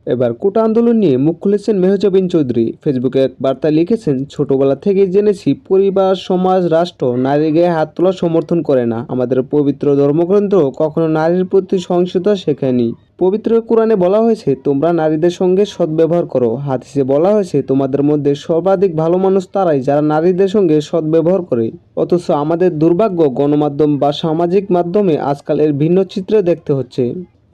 এবার কোটা আন্দোলন নিয়ে মুখ খুলেছেন মেহজাবিন চৌধুরী। ফেসবুকে এক বার্তায় লিখেছেন, ছোটবেলা থেকেই জেনেছি পরিবার, সমাজ, রাষ্ট্র নারীর গায়ে হাত তোলা সমর্থন করে না। আমাদের পবিত্র ধর্মগ্রন্থ কখনো নারীর প্রতি সহিংসতা শেখায়নি। পবিত্র কোরআনে বলা হয়েছে, তোমরা নারীদের সঙ্গে সদ্ব্যবহার করো। হাদিসে বলা হয়েছে, তোমাদের মধ্যে সর্বাধিক ভালো মানুষ তারাই যারা নারীদের সঙ্গে সদ্ব্যবহার করে। অথচ আমাদের দুর্ভাগ্য, গণমাধ্যম বা সামাজিক মাধ্যমে আজকাল এর ভিন্ন চিত্র দেখতে হচ্ছে।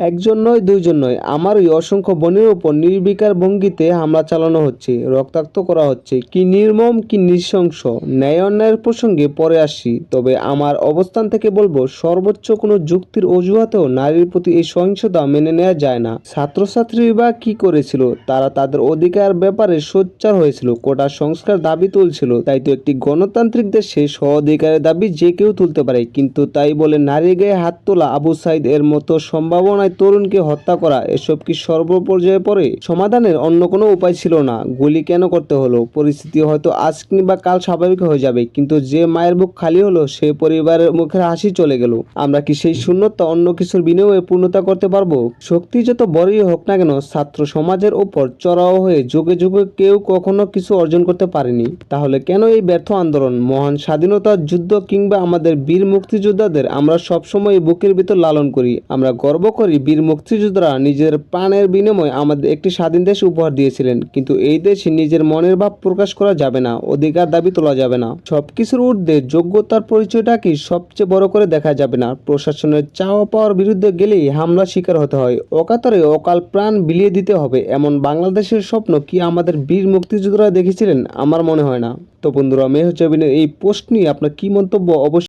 একজন নয়, দুইজন নয়, আমারই অসংখ্য বোনের ওপর নির্বিকার ভঙ্গিতে হামলা চালানো হচ্ছে, রক্তাক্ত করা হচ্ছে। কি নির্মম, কি নৃশংস! ন্যায় অন্যায়ের প্রসঙ্গে পরে আসছি, তবে আমার অবস্থান থেকে বলবো, সর্বোচ্চ কোনো যুক্তির অজুহাতেও নারীর প্রতি এই সহিংসতা মেনে নেওয়া যায় না। ছাত্রছাত্রী বা কি করেছিল? তারা তাদের অধিকার ব্যাপারে সোচ্চার হয়েছিল, কোটা সংস্কার দাবি তুলছিল। তাই তো একটি গণতান্ত্রিক দেশে স্ব অধিকারের দাবি যে কেউ তুলতে পারে, কিন্তু তাই বলে নারীর গায়ে হাত তোলা, আবু সাইদ এর মতো সম্ভাবনায় তরুণকে হত্যা করা, এসব কি সর্বপর্যায়ে পড়ে? সমাধানের অন্য কোনো উপায় ছিল না। গুলি কেন করতে হলো? পরিস্থিতি হয়তো আজ কিংবা কাল স্বাভাবিক হয়ে যাবে, কিন্তু যে মায়ের বুক খালি হলো, সে পরিবারের মুখের হাসি চলে গেল। আমরা কি সেই শূন্যতা অন্য কিছুর বিনিময়ে পূর্ণতা করতে পারবো? শক্তি যত বড়ই হোক না কেন, ছাত্র সমাজের ওপর চড়াও হয়ে যুগে যুগে কেউ কখনো কিছু অর্জন করতে পারেনি। তাহলে কেন এই ব্যর্থ আন্দোলন? মহান স্বাধীনতার যুদ্ধ কিংবা আমাদের বীর মুক্তিযোদ্ধাদের আমরা সবসময় বুকের ভিতর লালন করি। আমরা গর্ব করি, বীর মুক্তিযোদ্ধারা নিজের প্রাণের বিনিময়ে আমাদের একটি স্বাধীন দেশ উপহার দিয়েছিলেন। কিন্তু এই দেশে নিজের মনের ভাব প্রকাশ করা যাবে না, অধিকার দাবি তোলা যাবে না। সবকিছুর ঊর্ধ্বে যোগ্যতার পরিচয়টাকে সবচেয়ে বড় করে দেখা যাবে না। প্রশাসনের চাওয়া পাওয়ার বিরুদ্ধে গেলেই হামলার শিকার হতে হয়। অকাতরে অকাল প্রাণ বিলিয়ে দিতে হবে, এমন বাংলাদেশের স্বপ্ন কি আমাদের বীর মুক্তিযোদ্ধারা দেখেছিলেন? আমার মনে হয় না। তো বন্ধুরা, মেহজাবিনের এই পোস্ট নিয়ে আপনার কি মন্তব্য অবশ্যই